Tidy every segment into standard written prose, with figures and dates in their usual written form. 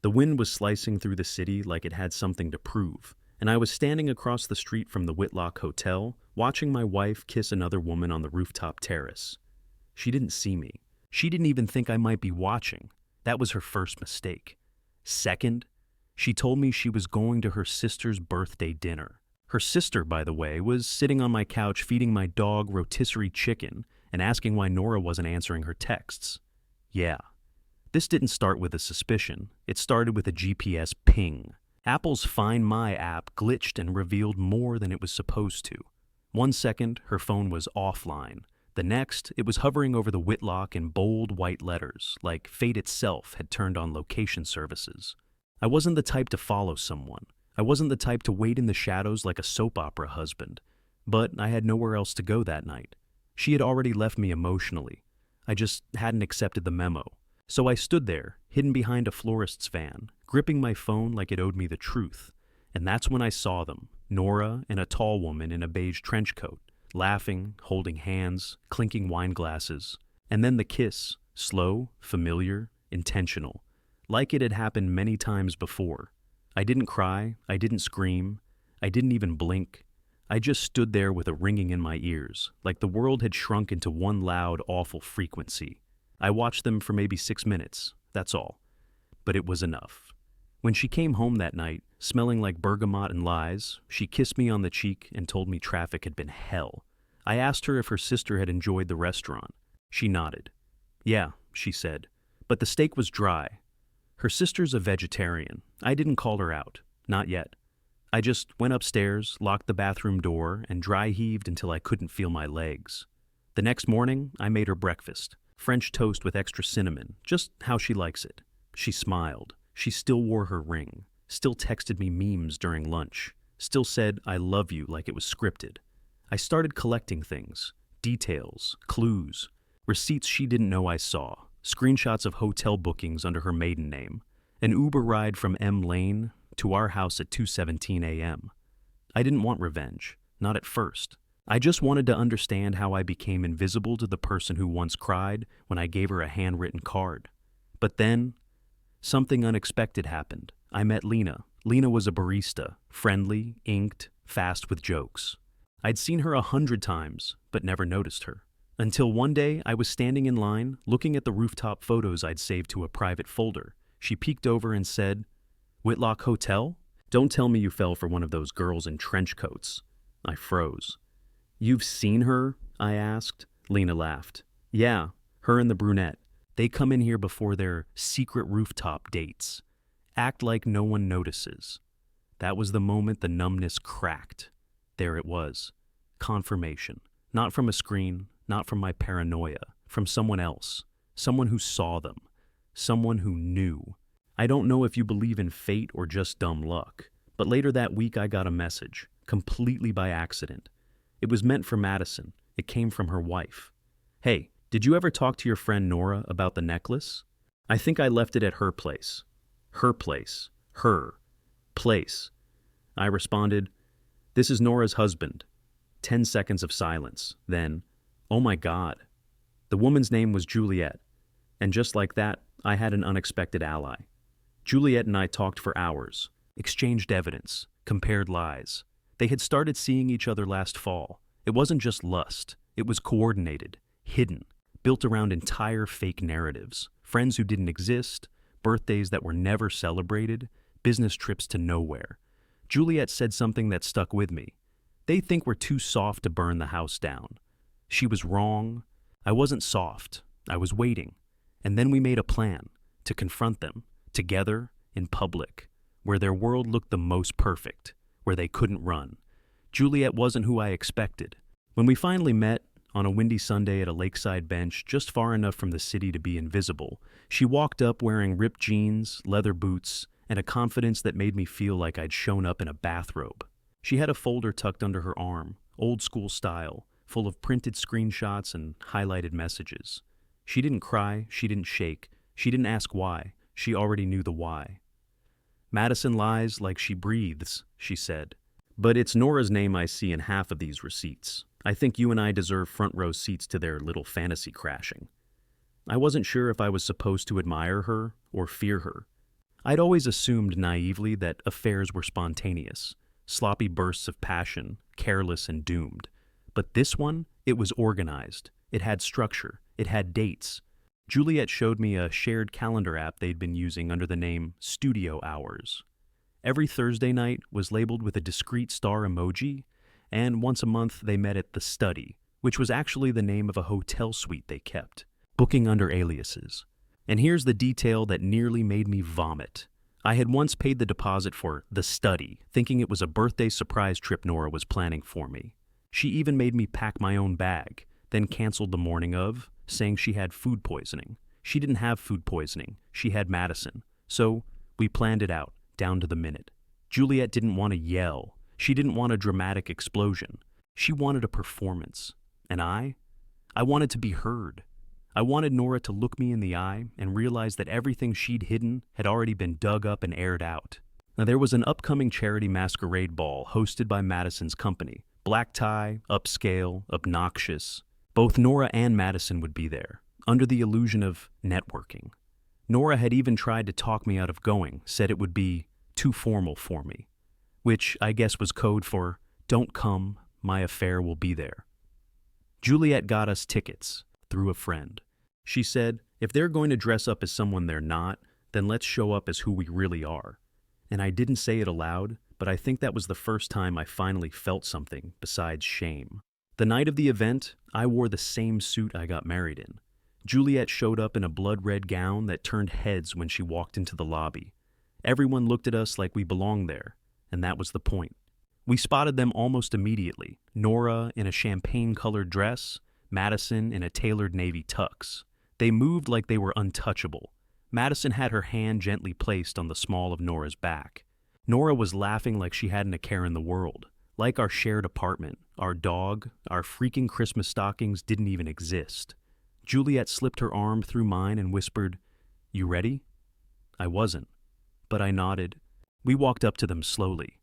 The wind was slicing through the city like it had something to prove, and I was standing across the street from the Whitlock Hotel, watching my wife kiss another woman on the rooftop terrace. She didn't see me. She didn't even think I might be watching. That was her first mistake. Second, she told me she was going to her sister's birthday dinner. Her sister, by the way, was sitting on my couch feeding my dog rotisserie chicken and asking why Nora wasn't answering her texts. Yeah. This didn't start with a suspicion. It started with a GPS ping. Apple's Find My app glitched and revealed more than it was supposed to. 1 second, her phone was offline. The next, it was hovering over the Whitlock in bold white letters, like fate itself had turned on location services. I wasn't the type to follow someone. I wasn't the type to wait in the shadows like a soap opera husband. But I had nowhere else to go that night. She had already left me emotionally. I just hadn't accepted the memo. So I stood there, hidden behind a florist's van, gripping my phone like it owed me the truth. And that's when I saw them, Nora and a tall woman in a beige trench coat, laughing, holding hands, clinking wine glasses. And then the kiss, slow, familiar, intentional, like it had happened many times before. I didn't cry, I didn't scream, I didn't even blink. I just stood there with a ringing in my ears, like the world had shrunk into one loud, awful frequency. I watched them for maybe 6 minutes, that's all. But it was enough. When she came home that night, smelling like bergamot and lies, she kissed me on the cheek and told me traffic had been hell. I asked her if her sister had enjoyed the restaurant. She nodded. Yeah, she said, but the steak was dry. Her sister's a vegetarian. I didn't call her out. Not yet. I just went upstairs, locked the bathroom door, and dry heaved until I couldn't feel my legs. The next morning, I made her breakfast. French toast with extra cinnamon, just how she likes it. She smiled. She still wore her ring. Still texted me memes during lunch. Still said, I love you, like it was scripted. I started collecting things. Details, clues, receipts she didn't know I saw. Screenshots of hotel bookings under her maiden name, an Uber ride from M Lane to our house at 2:17 a.m. I didn't want revenge, not at first. I just wanted to understand how I became invisible to the person who once cried when I gave her a handwritten card. But then, something unexpected happened. I met Lena. Lena was a barista, friendly, inked, fast with jokes. I'd seen her 100 times, but never noticed her. Until one day, I was standing in line, looking at the rooftop photos I'd saved to a private folder. She peeked over and said, Whitlock Hotel? Don't tell me you fell for one of those girls in trench coats. I froze. You've seen her? I asked. Lena laughed. Yeah, her and the brunette. They come in here before their secret rooftop dates. Act like no one notices. That was the moment the numbness cracked. There it was. Confirmation. Not from a screen, not from my paranoia, from someone else. Someone who saw them. Someone who knew. I don't know if you believe in fate or just dumb luck, but later that week I got a message, completely by accident. It was meant for Madison. It came from her wife. Hey, did you ever talk to your friend Nora about the necklace? I think I left it at her place. Her place. Her. Place. I responded, This is Nora's husband. 10 seconds of silence. Then, oh my God. The woman's name was Juliet. And just like that, I had an unexpected ally. Juliet and I talked for hours, exchanged evidence, compared lies. They had started seeing each other last fall. It wasn't just lust. It was coordinated, hidden, built around entire fake narratives. Friends who didn't exist, birthdays that were never celebrated, business trips to nowhere. Juliet said something that stuck with me. They think we're too soft to burn the house down. She was wrong. I wasn't soft. I was waiting. And then we made a plan to confront them, together, in public, where their world looked the most perfect, where they couldn't run. Juliet wasn't who I expected. When we finally met, on a windy Sunday at a lakeside bench just far enough from the city to be invisible, she walked up wearing ripped jeans, leather boots, and a confidence that made me feel like I'd shown up in a bathrobe. She had a folder tucked under her arm, old school style, full of printed screenshots and highlighted messages. She didn't cry, she didn't shake, she didn't ask why. She already knew the why. Madison lies like she breathes, she said. But it's Nora's name I see in half of these receipts. I think you and I deserve front row seats to their little fantasy crashing. I wasn't sure if I was supposed to admire her or fear her. I'd always assumed naively that affairs were spontaneous, sloppy bursts of passion, careless and doomed. But this one, it was organized. It had structure. It had dates. Juliet showed me a shared calendar app they'd been using under the name Studio Hours. Every Thursday night was labeled with a discrete star emoji, and once a month they met at the Study, which was actually the name of a hotel suite they kept, booking under aliases. And here's the detail that nearly made me vomit. I had once paid the deposit for the Study, thinking it was a birthday surprise trip Nora was planning for me. She even made me pack my own bag, then canceled the morning of, saying she had food poisoning. She didn't have food poisoning, she had Madison. So we planned it out, down to the minute. Juliet didn't want to yell. She didn't want a dramatic explosion. She wanted a performance. And I wanted to be heard. I wanted Nora to look me in the eye and realize that everything she'd hidden had already been dug up and aired out. Now, there was an upcoming charity masquerade ball hosted by Madison's company. Black tie, upscale, obnoxious. Both Nora and Madison would be there, under the illusion of networking. Nora had even tried to talk me out of going, said it would be too formal for me, which I guess was code for, don't come, my affair will be there. Juliet got us tickets, through a friend. She said, if they're going to dress up as someone they're not, then let's show up as who we really are. And I didn't say it aloud, but I think that was the first time I finally felt something besides shame. The night of the event, I wore the same suit I got married in. Juliet showed up in a blood-red gown that turned heads when she walked into the lobby. Everyone looked at us like we belonged there, and that was the point. We spotted them almost immediately, Nora in a champagne-colored dress, Madison in a tailored navy tux. They moved like they were untouchable. Madison had her hand gently placed on the small of Nora's back. Nora was laughing like she hadn't a care in the world. Like our shared apartment, our dog, our freaking Christmas stockings didn't even exist. Juliet slipped her arm through mine and whispered, "You ready?" I wasn't, but I nodded. We walked up to them slowly.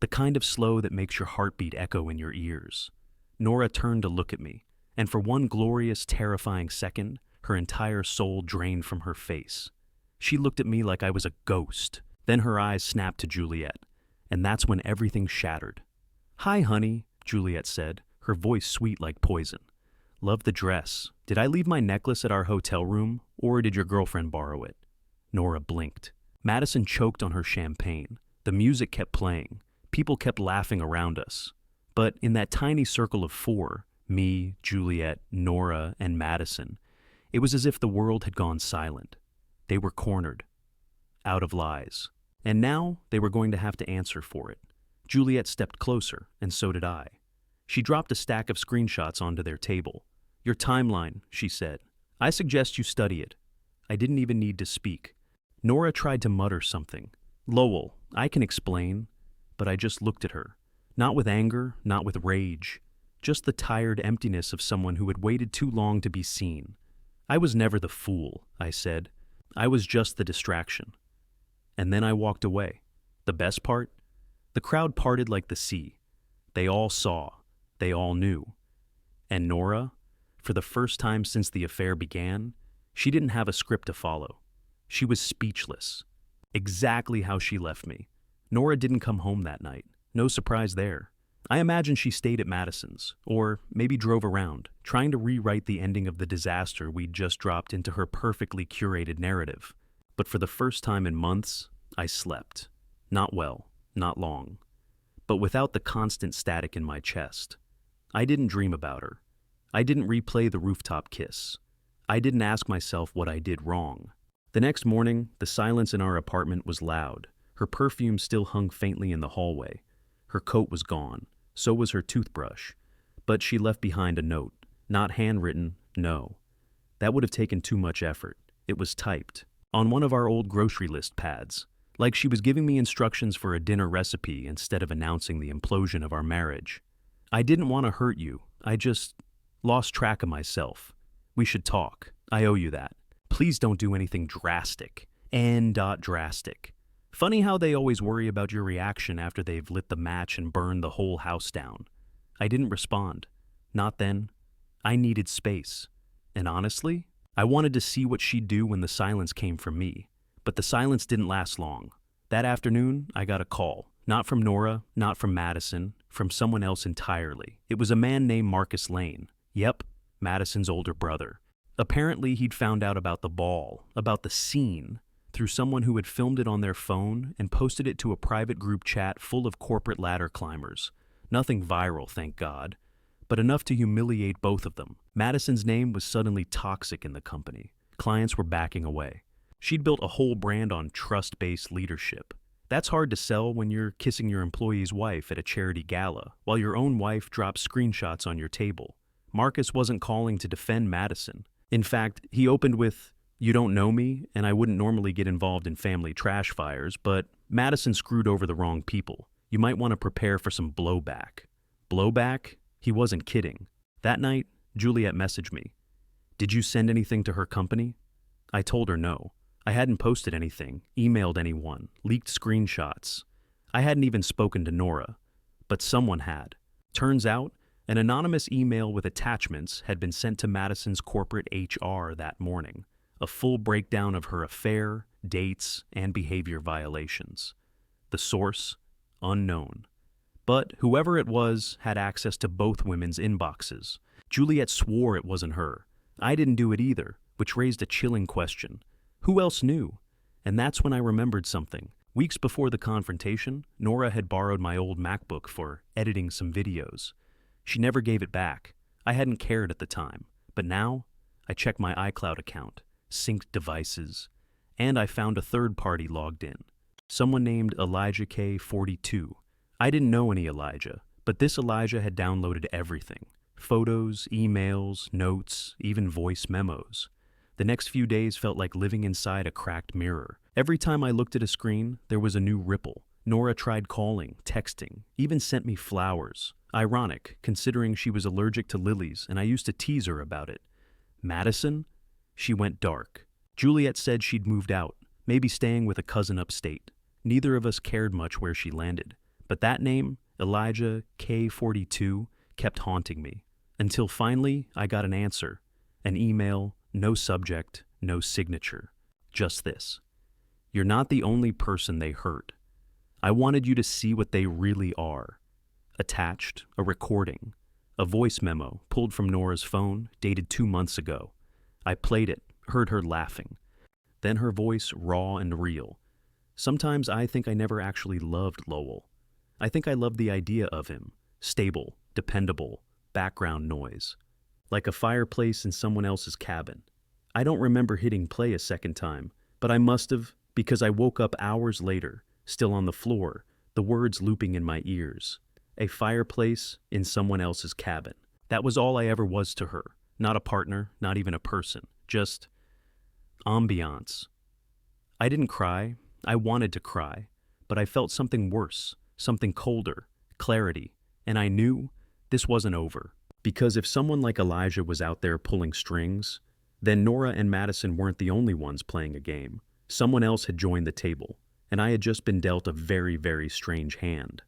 The kind of slow that makes your heartbeat echo in your ears. Nora turned to look at me, and for one glorious, terrifying second, her entire soul drained from her face. She looked at me like I was a ghost. Then her eyes snapped to Juliet, and that's when everything shattered. "Hi, honey," Juliet said, her voice sweet like poison. "Love the dress. Did I leave my necklace at our hotel room, or did your girlfriend borrow it?" Nora blinked. Madison choked on her champagne. The music kept playing. People kept laughing around us. But in that tiny circle of four, me, Juliet, Nora, and Madison, it was as if the world had gone silent. They were cornered. Out of lies. And now they were going to have to answer for it. Juliet stepped closer, and so did I. She dropped a stack of screenshots onto their table. "Your timeline," she said. "I suggest you study it." I didn't even need to speak. Nora tried to mutter something. "Lowell, I can explain." But I just looked at her. Not with anger, not with rage. Just the tired emptiness of someone who had waited too long to be seen. "I was never the fool," I said. "I was just the distraction." And then I walked away. The best part? The crowd parted like the sea. They all saw. They all knew. And Nora, for the first time since the affair began, she didn't have a script to follow. She was speechless. Exactly how she left me. Nora didn't come home that night. No surprise there. I imagine she stayed at Madison's, or maybe drove around, trying to rewrite the ending of the disaster we'd just dropped into her perfectly curated narrative. But for the first time in months, I slept. Not well, not long, but without the constant static in my chest. I didn't dream about her. I didn't replay the rooftop kiss. I didn't ask myself what I did wrong. The next morning, the silence in our apartment was loud. Her perfume still hung faintly in the hallway. Her coat was gone. So was her toothbrush. But she left behind a note. Not handwritten, no. That would have taken too much effort. It was typed. On one of our old grocery list pads. Like she was giving me instructions for a dinner recipe instead of announcing the implosion of our marriage. "I didn't want to hurt you. I just lost track of myself. We should talk. I owe you that. Please don't do anything drastic. Drastic. Funny how they always worry about your reaction after they've lit the match and burned the whole house down." I didn't respond. Not then. I needed space. And honestly, I wanted to see what she'd do when the silence came from me. But the silence didn't last long. That afternoon, I got a call. Not from Nora, not from Madison, from someone else entirely. It was a man named Marcus Lane. Yep, Madison's older brother. Apparently, he'd found out about the ball, about the scene, through someone who had filmed it on their phone and posted it to a private group chat full of corporate ladder climbers. Nothing viral, thank God, but enough to humiliate both of them. Madison's name was suddenly toxic in the company. Clients were backing away. She'd built a whole brand on trust-based leadership. That's hard to sell when you're kissing your employee's wife at a charity gala, while your own wife drops screenshots on your table. Marcus wasn't calling to defend Madison. In fact, he opened with, "You don't know me, and I wouldn't normally get involved in family trash fires, but Madison screwed over the wrong people. You might want to prepare for some blowback." Blowback? He wasn't kidding. That night, Juliet messaged me. "Did you send anything to her company?" I told her no. I hadn't posted anything, emailed anyone, leaked screenshots. I hadn't even spoken to Nora. But someone had. Turns out, an anonymous email with attachments had been sent to Madison's corporate HR that morning. A full breakdown of her affair, dates, and behavior violations. The source? Unknown. But whoever it was had access to both women's inboxes. Juliet swore it wasn't her. I didn't do it either, which raised a chilling question. Who else knew? And that's when I remembered something. Weeks before the confrontation, Nora had borrowed my old MacBook for editing some videos. She never gave it back. I hadn't cared at the time. But now, I checked my iCloud account, synced devices, and I found a third party logged in. Someone named Elijah K42. I didn't know any Elijah, but this Elijah had downloaded everything. Photos, emails, notes, even voice memos. The next few days felt like living inside a cracked mirror. Every time I looked at a screen, there was a new ripple. Nora tried calling, texting, even sent me flowers. Ironic, considering she was allergic to lilies and I used to tease her about it. Madison? She went dark. Juliet said she'd moved out, maybe staying with a cousin upstate. Neither of us cared much where she landed. But that name, Elijah K42, kept haunting me. Until finally, I got an answer. An email, no subject, no signature. Just this. You're not the only person they hurt. I wanted you to see what they really are. Attached, a recording. A voice memo pulled from Nora's phone, dated 2 months ago. I played it, heard her laughing. Then her voice raw and real. Sometimes I think I never actually loved Lowell. I think I loved the idea of him. Stable, dependable, background noise. Like a fireplace in someone else's cabin. I don't remember hitting play a second time, but I must have, because I woke up hours later, still on the floor, the words looping in my ears. A fireplace in someone else's cabin. That was all I ever was to her. Not a partner, not even a person. Just ambiance. I didn't cry. I wanted to cry. But I felt something worse, something colder, clarity. And I knew this wasn't over. Because if someone like Elijah was out there pulling strings, then Nora and Madison weren't the only ones playing a game. Someone else had joined the table, and I had just been dealt a very, very strange hand.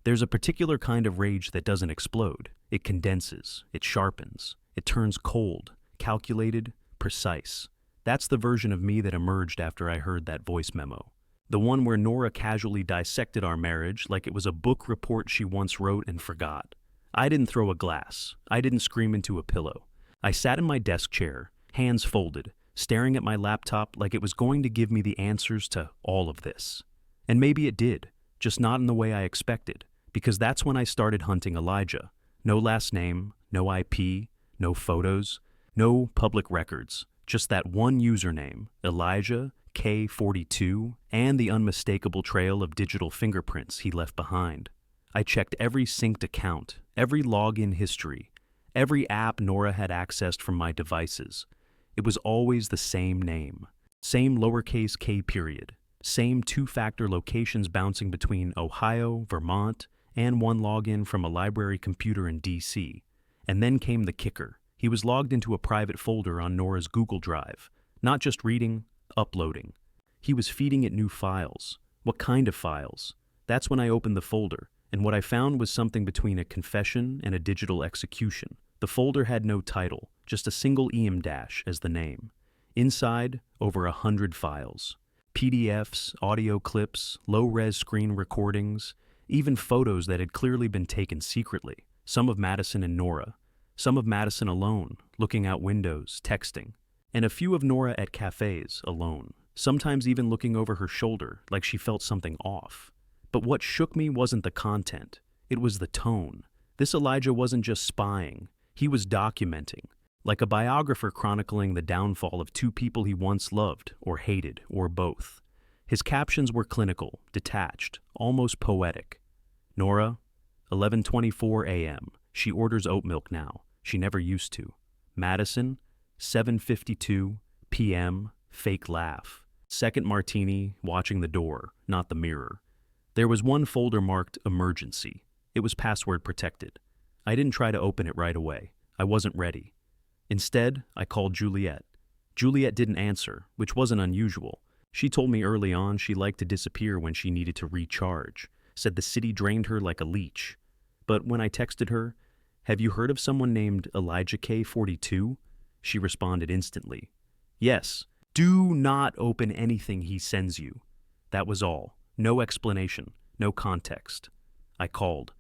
There's a particular kind of rage that doesn't explode. It condenses, it sharpens, it turns cold, calculated, precise. That's the version of me that emerged after I heard that voice memo. The one where Nora casually dissected our marriage like it was a book report she once wrote and forgot. I didn't throw a glass. I didn't scream into a pillow. I sat in my desk chair, hands folded, staring at my laptop like it was going to give me the answers to all of this. And maybe it did, just not in the way I expected, because that's when I started hunting Elijah. No last name, no IP, no photos, no public records, just that one username, Elijah K42, and the unmistakable trail of digital fingerprints he left behind. I checked every synced account, every login history, every app Nora had accessed from my devices. It was always the same name, same lowercase k period, same two-factor locations bouncing between Ohio, Vermont, and one login from a library computer in DC. And then came the kicker. He was logged into a private folder on Nora's Google Drive, not just reading, uploading. He was feeding it new files. What kind of files? That's when I opened the folder. And what I found was something between a confession and a digital execution. The folder had no title, just a single EM dash as the name. Inside, over 100 files. PDFs, audio clips, low-res screen recordings, even photos that had clearly been taken secretly. Some of Madison and Nora, some of Madison alone, looking out windows, texting, and a few of Nora at cafes, alone, sometimes even looking over her shoulder like she felt something off. But what shook me wasn't the content, it was the tone. This Elijah wasn't just spying, he was documenting, like a biographer chronicling the downfall of two people he once loved, or hated, or both. His captions were clinical, detached, almost poetic. Nora, 11:24 a.m. She orders oat milk now. She never used to. Madison, 7:52 p.m. Fake laugh. Second martini, watching the door, not the mirror. There was one folder marked emergency. It was password protected. I didn't try to open it right away. I wasn't ready. Instead, I called Juliet. Juliet didn't answer, which wasn't unusual. She told me early on she liked to disappear when she needed to recharge, said the city drained her like a leech. But when I texted her, "Have you heard of someone named Elijah K42?" she responded instantly. "Yes, do not open anything he sends you." That was all. No explanation, no context. I called.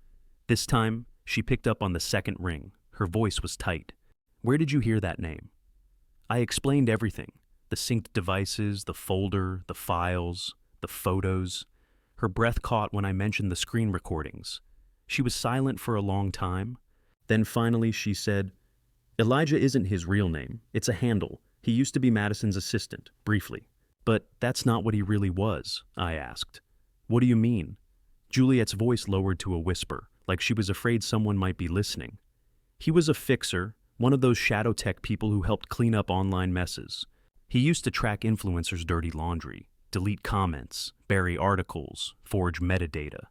This time, she picked up on the second ring. Her voice was tight. "Where did you hear that name?" I explained everything. The synced devices, the folder, the files, the photos. Her breath caught when I mentioned the screen recordings. She was silent for a long time. Then finally she said, "Elijah isn't his real name. It's a handle. He used to be Madison's assistant, briefly." "But that's not what he really was," I asked. "What do you mean?" Juliet's voice lowered to a whisper, like she was afraid someone might be listening. "He was a fixer, one of those shadow tech people who helped clean up online messes. He used to track influencers' dirty laundry, delete comments, bury articles, forge metadata.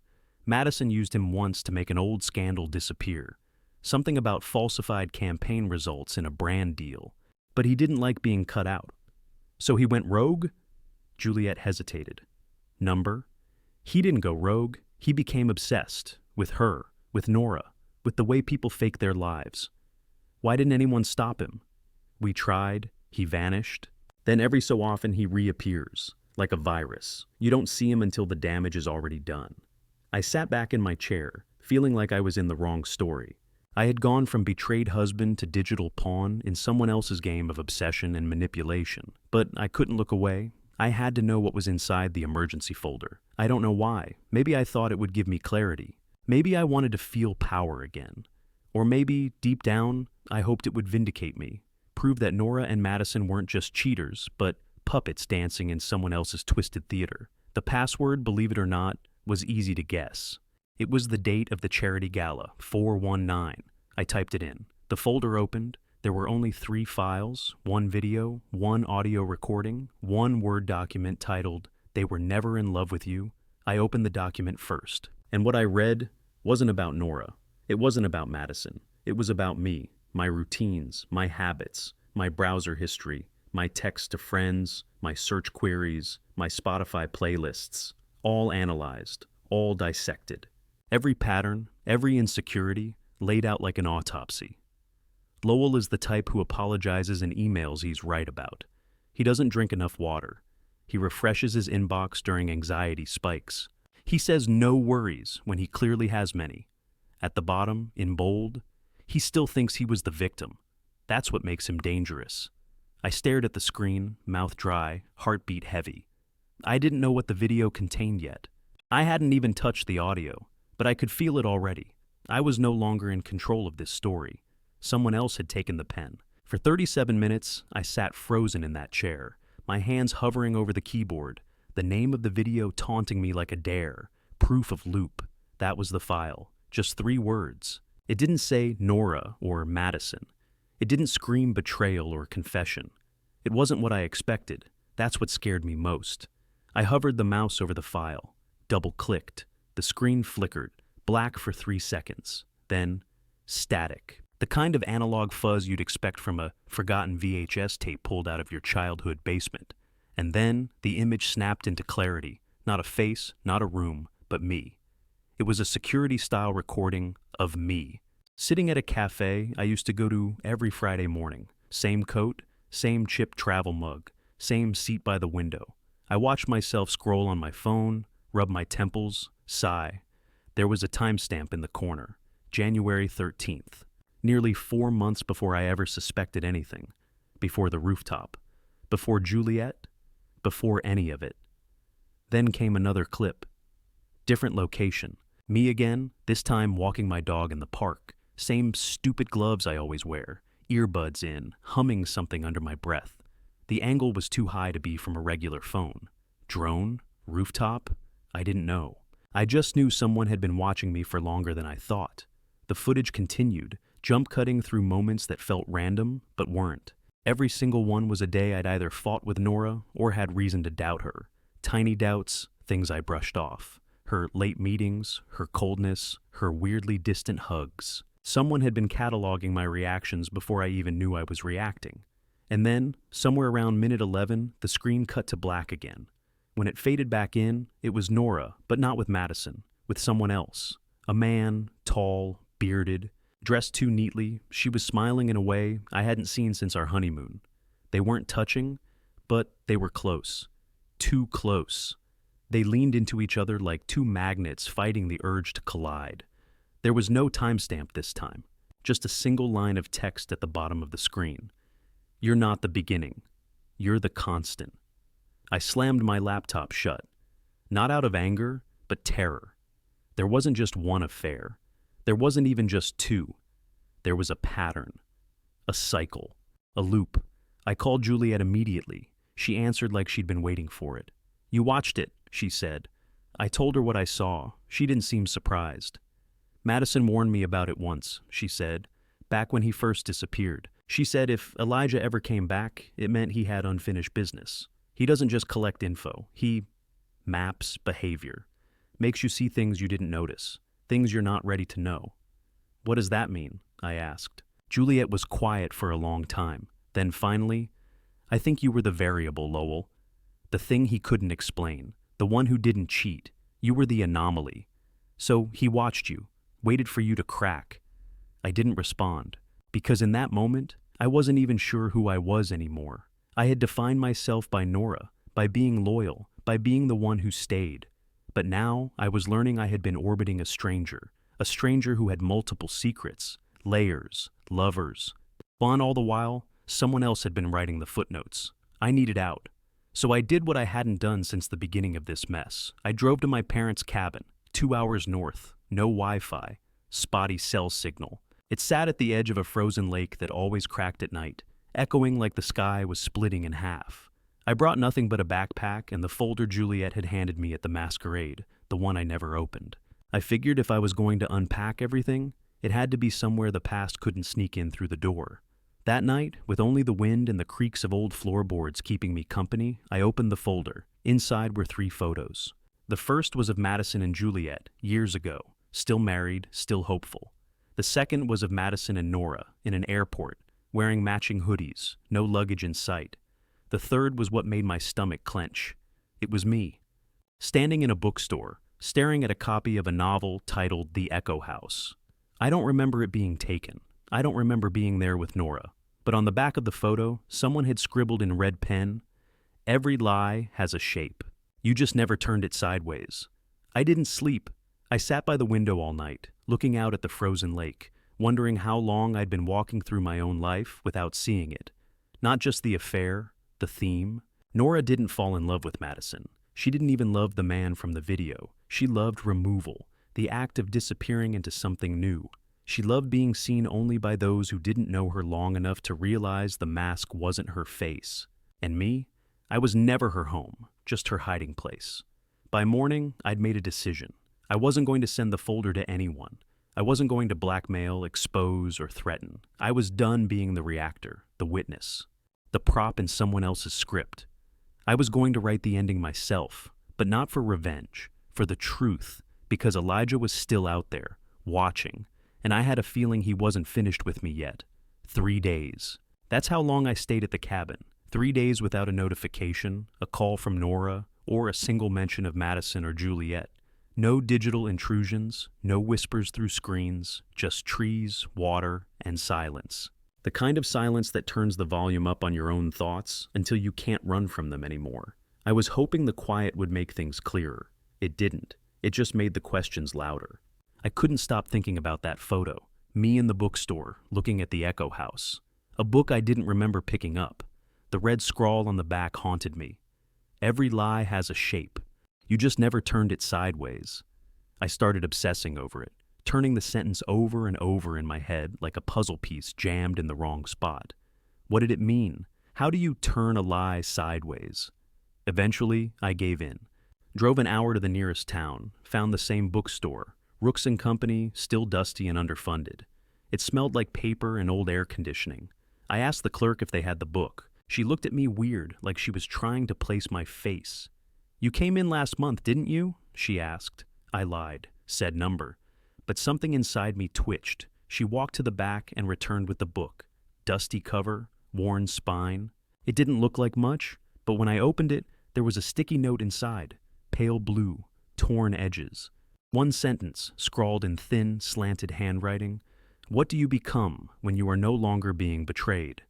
Madison used him once to make an old scandal disappear. Something about falsified campaign results in a brand deal. But he didn't like being cut out. So he went rogue?" Juliet hesitated. "Number? He didn't go rogue. He became obsessed. With her. With Nora. With the way people fake their lives. Why didn't anyone stop him? We tried. He vanished. Then every so often he reappears. Like a virus. You don't see him until the damage is already done." I sat back in my chair, feeling like I was in the wrong story. I had gone from betrayed husband to digital pawn in someone else's game of obsession and manipulation. But I couldn't look away. I had to know what was inside the emergency folder. I don't know why. Maybe I thought it would give me clarity. Maybe I wanted to feel power again. Or maybe, deep down, I hoped it would vindicate me. Prove that Nora and Madison weren't just cheaters, but puppets dancing in someone else's twisted theater. The password, believe it or not, was easy to guess. It was the date of the charity gala, 4/19. I typed it in. The folder opened. There were only 3 files, 1 video, 1 audio recording, 1 Word document titled, "They Were Never in Love with You." I opened the document first. And what I read wasn't about Nora. It wasn't about Madison. It was about me, my routines, my habits, my browser history, my texts to friends, my search queries, my Spotify playlists, all analyzed, all dissected. Every pattern, every insecurity, laid out like an autopsy. Lowell is the type who apologizes in emails he's right about. He doesn't drink enough water. He refreshes his inbox during anxiety spikes. He says no worries when he clearly has many. At the bottom, in bold, he still thinks he was the victim. That's what makes him dangerous. I stared at the screen, mouth dry, heartbeat heavy. I didn't know what the video contained yet. I hadn't even touched the audio, but I could feel it already. I was no longer in control of this story. Someone else had taken the pen. For 37 minutes, I sat frozen in that chair, my hands hovering over the keyboard, the name of the video taunting me like a dare. Proof of loop. That was the file. Just 3 words. It didn't say Nora or Madison. It didn't scream betrayal or confession. It wasn't what I expected. That's what scared me most. I hovered the mouse over the file. Double-clicked. The screen flickered, black for 3 seconds. Then, static. The kind of analog fuzz you'd expect from a forgotten VHS tape pulled out of your childhood basement. And then, the image snapped into clarity. Not a face, not a room, but me. It was a security-style recording of me. Sitting at a cafe I used to go to every Friday morning. Same coat, same chipped travel mug, same seat by the window. I watched myself scroll on my phone, rub my temples, sigh. There was a timestamp in the corner, January 13th, nearly 4 months before I ever suspected anything, before the rooftop, before Juliet, before any of it. Then came another clip. Different location. Me again, this time walking my dog in the park. Same stupid gloves I always wear, earbuds in, humming something under my breath. The angle was too high to be from a regular phone. Drone? Rooftop? I didn't know. I just knew someone had been watching me for longer than I thought. The footage continued, jump cutting through moments that felt random, but weren't. Every single one was a day I'd either fought with Nora or had reason to doubt her. Tiny doubts, things I brushed off. Her late meetings, her coldness, her weirdly distant hugs. Someone had been cataloging my reactions before I even knew I was reacting. And then, somewhere around minute 11, the screen cut to black again. When it faded back in, it was Nora, but not with Madison, with someone else. A man, tall, bearded, dressed too neatly. She was smiling in a way I hadn't seen since our honeymoon. They weren't touching, but they were close. Too close. They leaned into each other like two magnets fighting the urge to collide. There was no timestamp this time, just a single line of text at the bottom of the screen. You're not the beginning. You're the constant. I slammed my laptop shut, not out of anger, but terror. There wasn't just one affair. There wasn't even just two. There was a pattern, a cycle, a loop. I called Juliet immediately. She answered like she'd been waiting for it. You watched it, she said. I told her what I saw. She didn't seem surprised. Madison warned me about it once, she said, back when he first disappeared. She said if Elijah ever came back, it meant he had unfinished business. He doesn't just collect info. He maps behavior. Makes you see things you didn't notice, things you're not ready to know. What does that mean? I asked. Juliet was quiet for a long time. Then finally, I think you were the variable, Lowell. The thing he couldn't explain. The one who didn't cheat. You were the anomaly. So he watched you, waited for you to crack. I didn't respond, because in that moment, I wasn't even sure who I was anymore. I had defined myself by Nora, by being loyal, by being the one who stayed. But now I was learning I had been orbiting a stranger who had multiple secrets, layers, lovers. And all the while, someone else had been writing the footnotes. I needed out. So I did what I hadn't done since the beginning of this mess. I drove to my parents' cabin, 2 hours north, no Wi-Fi, spotty cell signal. It sat at the edge of a frozen lake that always cracked at night, echoing like the sky was splitting in half. I brought nothing but a backpack and the folder Juliet had handed me at the masquerade, the one I never opened. I figured if I was going to unpack everything, it had to be somewhere the past couldn't sneak in through the door. That night, with only the wind and the creaks of old floorboards keeping me company, I opened the folder. Inside were 3 photos. The first was of Madison and Juliet, years ago, still married, still hopeful. The second was of Madison and Nora, in an airport, wearing matching hoodies, no luggage in sight. The third was what made my stomach clench. It was me, standing in a bookstore, staring at a copy of a novel titled The Echo House. I don't remember it being taken. I don't remember being there with Nora. But on the back of the photo, someone had scribbled in red pen, "Every lie has a shape. You just never turned it sideways." I didn't sleep. I sat by the window all night, looking out at the frozen lake, wondering how long I'd been walking through my own life without seeing it. Not just the affair, the theme. Nora didn't fall in love with Madison. She didn't even love the man from the video. She loved removal, the act of disappearing into something new. She loved being seen only by those who didn't know her long enough to realize the mask wasn't her face. And me? I was never her home, just her hiding place. By morning, I'd made a decision. I wasn't going to send the folder to anyone. I wasn't going to blackmail, expose, or threaten. I was done being the reactor, the witness, the prop in someone else's script. I was going to write the ending myself, but not for revenge, for the truth, because Elijah was still out there, watching, and I had a feeling he wasn't finished with me yet. 3 days. That's how long I stayed at the cabin. 3 days without a notification, a call from Nora, or a single mention of Madison or Juliet. No digital intrusions, no whispers through screens, just trees, water, and silence. The kind of silence that turns the volume up on your own thoughts until you can't run from them anymore. I was hoping the quiet would make things clearer. It didn't. It just made the questions louder. I couldn't stop thinking about that photo. Me in the bookstore, looking at the Echo House. A book I didn't remember picking up. The red scrawl on the back haunted me. Every lie has a shape. You just never turned it sideways. I started obsessing over it, turning the sentence over and over in my head like a puzzle piece jammed in the wrong spot. What did it mean? How do you turn a lie sideways? Eventually, I gave in. Drove an hour to the nearest town, found the same bookstore, Rooks and Company, still dusty and underfunded. It smelled like paper and old air conditioning. I asked the clerk if they had the book. She looked at me weird, like she was trying to place my face. "You came in last month, didn't you?" she asked. I lied, said number. But something inside me twitched. She walked to the back and returned with the book. Dusty cover, worn spine. It didn't look like much, but when I opened it, there was a sticky note inside. Pale blue, torn edges. One sentence, scrawled in thin, slanted handwriting. What do you become when you are no longer being betrayed?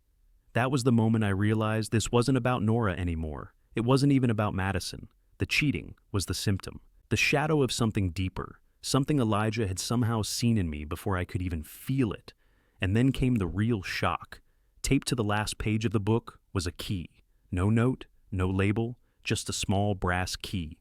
That was the moment I realized this wasn't about Nora anymore. It wasn't even about Madison. The cheating was the symptom. The shadow of something deeper. Something Elijah had somehow seen in me before I could even feel it. And then came the real shock. Taped to the last page of the book was a key. No note, no label, just a small brass key.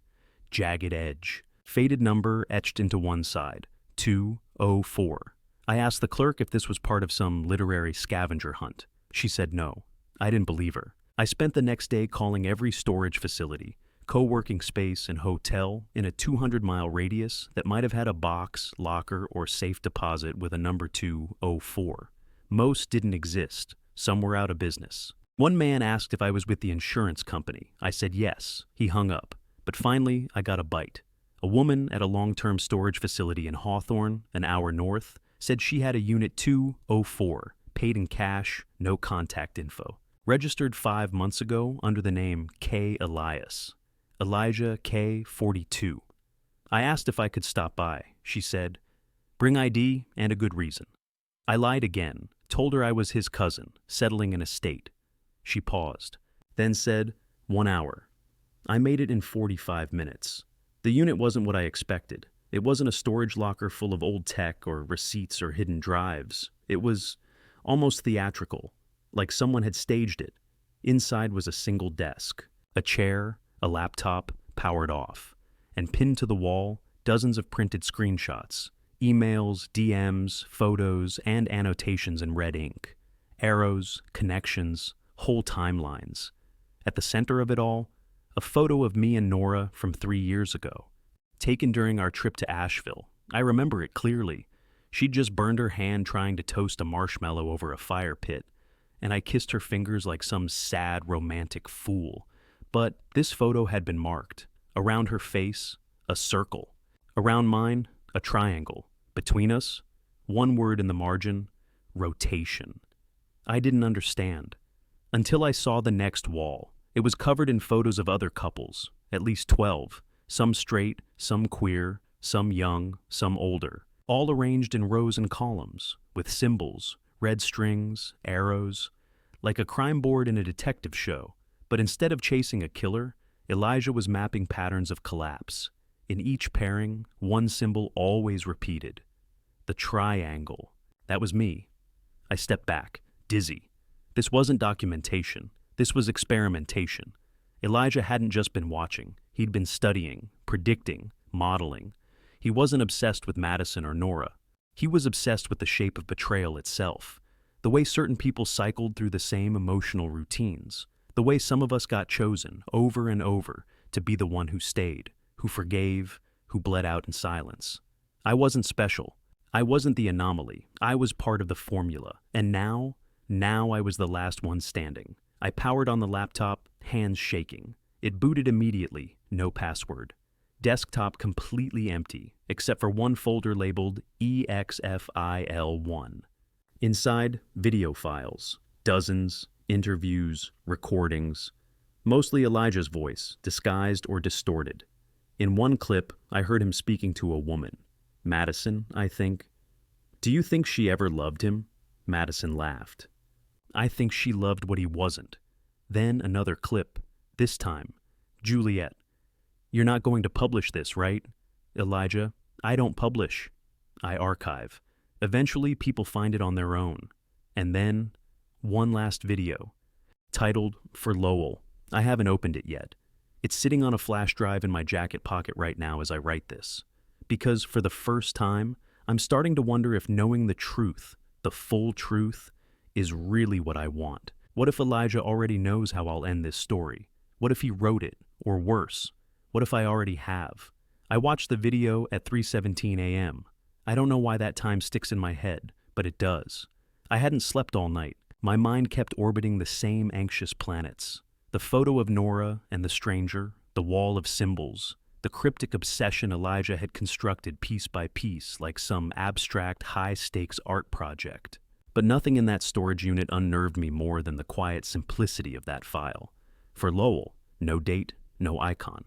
Jagged edge. Faded number etched into one side. 204. I asked the clerk if this was part of some literary scavenger hunt. She said no. I didn't believe her. I spent the next day calling every storage facility, co-working space, and hotel in a 200-mile radius that might have had a box, locker, or safe deposit with a number 204. Most didn't exist. Some were out of business. One man asked if I was with the insurance company. I said yes. He hung up. But finally, I got a bite. A woman at a long-term storage facility in Hawthorne, an hour north, said she had a unit 204, paid in cash, no contact info. Registered 5 months ago under the name K. Elias. Elijah K. 42. I asked if I could stop by. She said, "Bring ID and a good reason." I lied again, told her I was his cousin, settling an estate. She paused, then said, 1 hour. I made it in 45 minutes. The unit wasn't what I expected. It wasn't a storage locker full of old tech or receipts or hidden drives. It was almost theatrical, like someone had staged it. Inside was a single desk, a chair, a laptop, powered off, and pinned to the wall, dozens of printed screenshots, emails, DMs, photos, and annotations in red ink. Arrows, connections, whole timelines. At the center of it all, a photo of me and Nora from 3 years ago, taken during our trip to Asheville. I remember it clearly. She'd just burned her hand trying to toast a marshmallow over a fire pit, and I kissed her fingers like some sad, romantic fool. But this photo had been marked. Around her face, a circle. Around mine, a triangle. Between us, one word in the margin, rotation. I didn't understand. Until I saw the next wall. It was covered in photos of other couples, at least 12, some straight, some queer, some young, some older, all arranged in rows and columns, with symbols, red strings, arrows, like a crime board in a detective show. But instead of chasing a killer, Elijah was mapping patterns of collapse. In each pairing, one symbol always repeated. The triangle. That was me. I stepped back, dizzy. This wasn't documentation. This was experimentation. Elijah hadn't just been watching. He'd been studying, predicting, modeling. He wasn't obsessed with Madison or Nora. He was obsessed with the shape of betrayal itself, the way certain people cycled through the same emotional routines, the way some of us got chosen over and over to be the one who stayed, who forgave, who bled out in silence. I wasn't special. I wasn't the anomaly. I was part of the formula. And now I was the last one standing. I powered on the laptop, hands shaking. It booted immediately, no password. Desktop completely empty, except for one folder labeled EXFIL1. Inside, video files, dozens, interviews, recordings, mostly Elijah's voice, disguised or distorted. In one clip, I heard him speaking to a woman. Madison, I think. "Do you think she ever loved him?" Madison laughed. "I think she loved what he wasn't." Then another clip, this time, Juliet, you're not going to publish this, right? Elijah, I don't publish. I archive. Eventually, people find it on their own. And then, one last video, titled For Lowell. I haven't opened it yet. It's sitting on a flash drive in my jacket pocket right now as I write this. Because for the first time, I'm starting to wonder if knowing the truth, the full truth, is really what I want. What if Elijah already knows how I'll end this story? What if he wrote it? Or worse, what if I already have? I watched the video at 3:17 a.m. I don't know why that time sticks in my head, but it does. I hadn't slept all night. My mind kept orbiting the same anxious planets. The photo of Nora and the stranger, the wall of symbols, the cryptic obsession Elijah had constructed piece by piece like some abstract, high-stakes art project. But nothing in that storage unit unnerved me more than the quiet simplicity of that file. For Lowell, no date, no icon.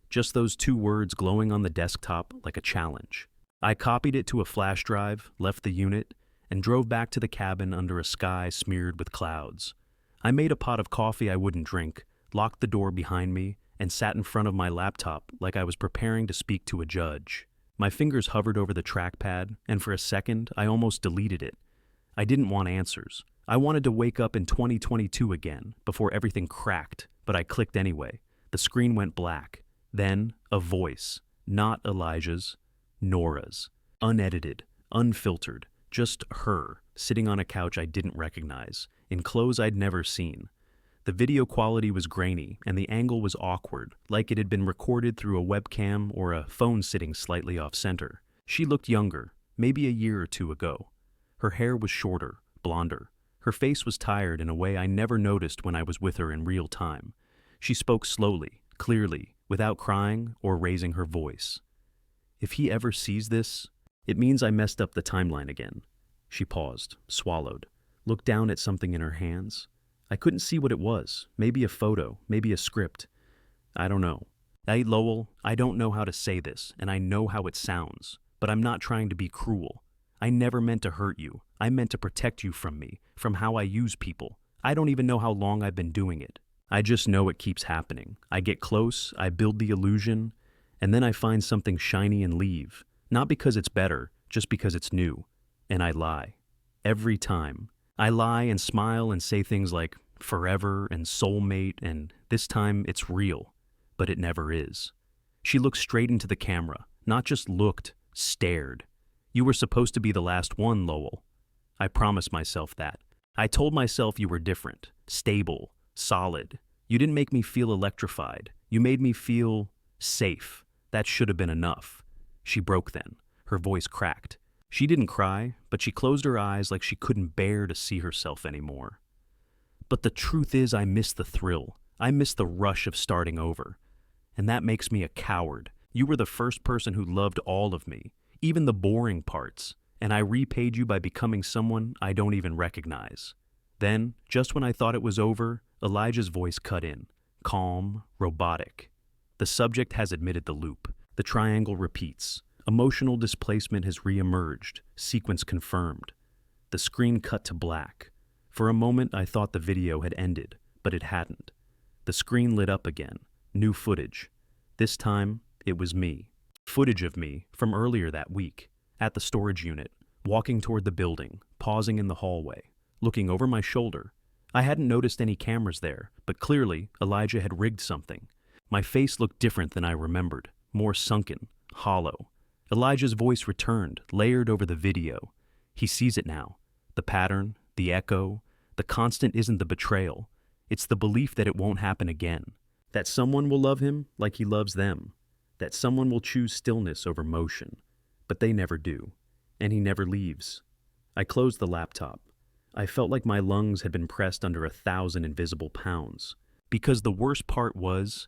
Just those two words glowing on the desktop like a challenge. I copied it to a flash drive, left the unit, and drove back to the cabin under a sky smeared with clouds. I made a pot of coffee I wouldn't drink, locked the door behind me, and sat in front of my laptop like I was preparing to speak to a judge. My fingers hovered over the trackpad, and for a second, I almost deleted it. I didn't want answers. I wanted to wake up in 2022 again, before everything cracked, but I clicked anyway. The screen went black. Then, a voice. Not Elijah's, Nora's. Unedited, unfiltered, just her, sitting on a couch I didn't recognize, in clothes I'd never seen. The video quality was grainy, and the angle was awkward, like it had been recorded through a webcam or a phone sitting slightly off-center. She looked younger, maybe a year or two ago. Her hair was shorter, blonder. Her face was tired in a way I never noticed when I was with her in real time. She spoke slowly, clearly, without crying or raising her voice. If he ever sees this, it means I messed up the timeline again. She paused, swallowed, looked down at something in her hands. I couldn't see what it was. Maybe a photo, maybe a script. I don't know. Hey, Lowell, I don't know how to say this, and I know how it sounds, but I'm not trying to be cruel. I never meant to hurt you. I meant to protect you from me, from how I use people. I don't even know how long I've been doing it. I just know it keeps happening. I get close, I build the illusion, and then I find something shiny and leave. Not because it's better, just because it's new. And I lie. Every time. I lie and smile and say things like forever and soulmate, and this time it's real. But it never is. She looked straight into the camera, not just looked, stared. You were supposed to be the last one, Lowell. I promised myself that. I told myself you were different, stable, solid. You didn't make me feel electrified. You made me feel safe. That should have been enough. She broke then. Her voice cracked. She didn't cry, but she closed her eyes like she couldn't bear to see herself anymore. But the truth is I miss the thrill. I miss the rush of starting over. And that makes me a coward. You were the first person who loved all of me, even the boring parts, and I repaid you by becoming someone I don't even recognize. Then, just when I thought it was over, Elijah's voice cut in, calm, robotic. The subject has admitted the loop. The triangle repeats. Emotional displacement has re-emerged, sequence confirmed. The screen cut to black. For a moment I thought the video had ended, but it hadn't. The screen lit up again, new footage. This time, it was me. Footage of me from earlier that week, at the storage unit, walking toward the building, pausing in the hallway, looking over my shoulder. I hadn't noticed any cameras there, but clearly Elijah had rigged something. My face looked different than I remembered, more sunken, hollow. Elijah's voice returned, layered over the video. He sees it now. The pattern, the echo, the constant isn't the betrayal. It's the belief that it won't happen again. That someone will love him like he loves them. That someone will choose stillness over motion. But they never do. And he never leaves. I closed the laptop. I felt like my lungs had been pressed under 1,000 invisible pounds. Because the worst part was,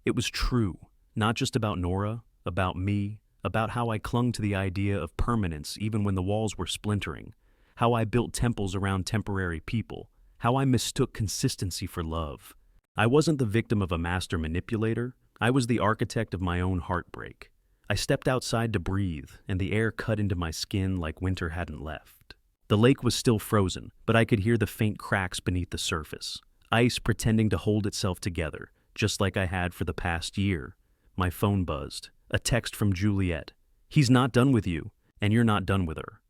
it was true. Not just about Nora, about me, about how I clung to the idea of permanence even when the walls were splintering, how I built temples around temporary people, how I mistook consistency for love. I wasn't the victim of a master manipulator. I was the architect of my own heartbreak. I stepped outside to breathe, and the air cut into my skin like winter hadn't left. The lake was still frozen, but I could hear the faint cracks beneath the surface. Ice pretending to hold itself together, just like I had for the past year. My phone buzzed. A text from Juliet. He's not done with you, and you're not done with her.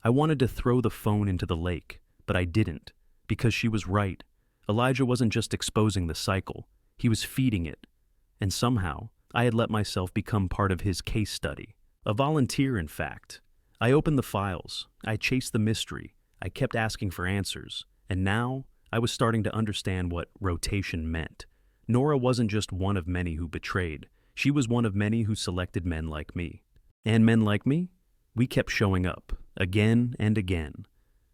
I wanted to throw the phone into the lake, but I didn't, because she was right. Elijah wasn't just exposing the cycle, he was feeding it. And somehow, I had let myself become part of his case study. A volunteer, in fact. I opened the files, I chased the mystery, I kept asking for answers, and now I was starting to understand what rotation meant. Nora wasn't just one of many who betrayed, she was one of many who selected men like me. And men like me? We kept showing up, again and again,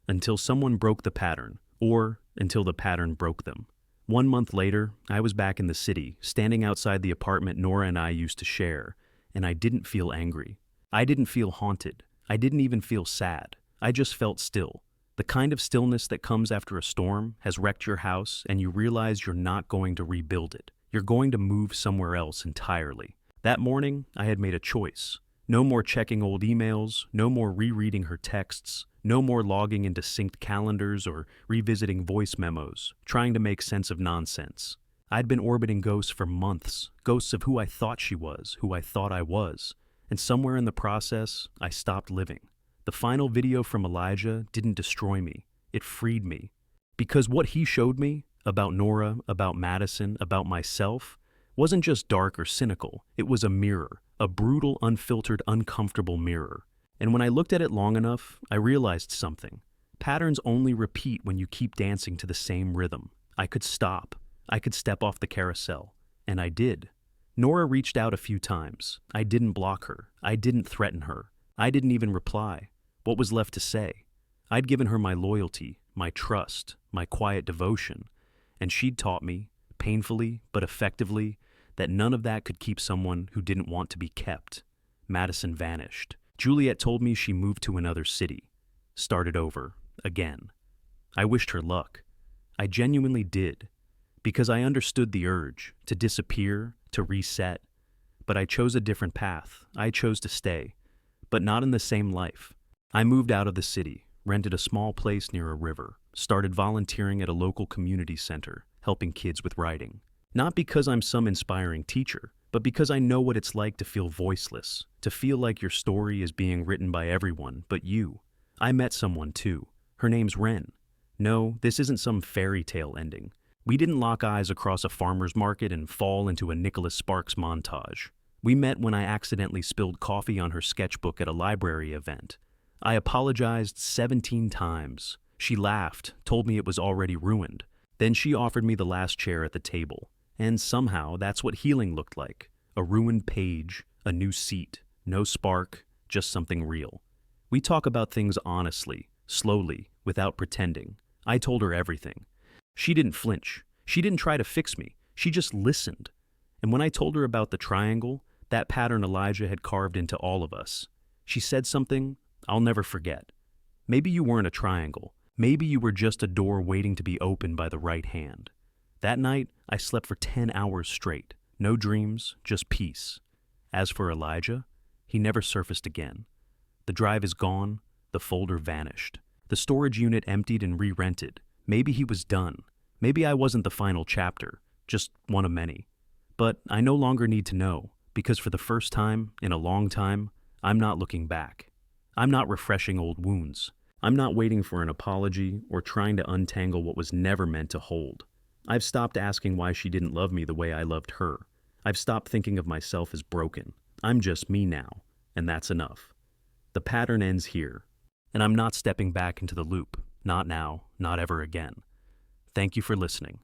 until someone broke the pattern, or until the pattern broke them. 1 month later, I was back in the city, standing outside the apartment Nora and I used to share, and I didn't feel angry. I didn't feel haunted. I didn't even feel sad. I just felt still. The kind of stillness that comes after a storm has wrecked your house and you realize you're not going to rebuild it. You're going to move somewhere else entirely. That morning, I had made a choice. No more checking old emails, no more rereading her texts, no more logging into synced calendars or revisiting voice memos, trying to make sense of nonsense. I'd been orbiting ghosts for months, ghosts of who I thought she was, who I thought I was. And somewhere in the process, I stopped living. The final video from Elijah didn't destroy me, it freed me. Because what he showed me, about Nora, about Madison, about myself, wasn't just dark or cynical, it was a mirror, a brutal, unfiltered, uncomfortable mirror. And when I looked at it long enough, I realized something. Patterns only repeat when you keep dancing to the same rhythm. I could stop. I could step off the carousel. And I did. Nora reached out a few times. I didn't block her. I didn't threaten her. I didn't even reply. What was left to say? I'd given her my loyalty, my trust, my quiet devotion, and she'd taught me, painfully but effectively, that none of that could keep someone who didn't want to be kept. Madison vanished. Juliet told me she moved to another city. Started over, again. I wished her luck. I genuinely did, because I understood the urge to disappear, to reset. But I chose a different path. I chose to stay, but not in the same life. I moved out of the city, rented a small place near a river, started volunteering at a local community center, helping kids with writing. Not because I'm some inspiring teacher, but because I know what it's like to feel voiceless, to feel like your story is being written by everyone but you. I met someone too. Her name's Wren. No, this isn't some fairy tale ending. We didn't lock eyes across a farmer's market and fall into a Nicholas Sparks montage. We met when I accidentally spilled coffee on her sketchbook at a library event. I apologized 17 times. She laughed, told me it was already ruined. Then she offered me the last chair at the table. And somehow that's what healing looked like. A ruined page, a new seat, no spark, just something real. We talk about things honestly, slowly, without pretending. I told her everything. She didn't flinch. She didn't try to fix me. She just listened. And when I told her about the triangle, that pattern Elijah had carved into all of us, she said something I'll never forget. Maybe you weren't a triangle. Maybe you were just a door waiting to be opened by the right hand. That night, I slept for 10 hours straight. No dreams, just peace. As for Elijah, he never surfaced again. The drive is gone, the folder vanished. The storage unit emptied and re-rented. Maybe he was done. Maybe I wasn't the final chapter, just one of many. But I no longer need to know, because for the first time in a long time, I'm not looking back. I'm not refreshing old wounds. I'm not waiting for an apology or trying to untangle what was never meant to hold. I've stopped asking why she didn't love me the way I loved her. I've stopped thinking of myself as broken. I'm just me now, and that's enough. The pattern ends here, and I'm not stepping back into the loop. Not now, not ever again. Thank you for listening.